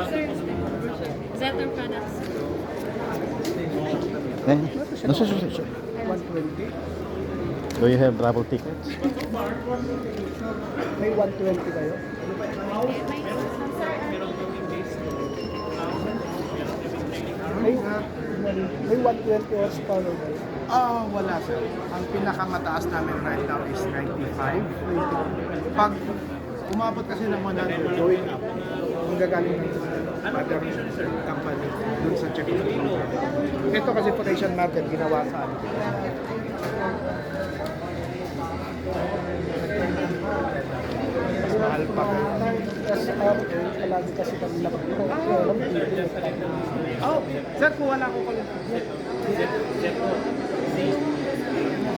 Sir, Zetor Products. Eh, no, sure. 120. Do you have travel tickets? May 120 kayo? May, may 120 horsepower kayo? Wala sir. Ang pinakamataas namin right now is 95. Pag umabot kasi ng 100, going up, ang gagaling ng other company dun sa Czech Republic. Ito kasi for Asian market, ginawa sa ano. Mas mahal pa. SRA, palagi kasi kami nakapagpapalagi. Sir, kung wala ko kayo.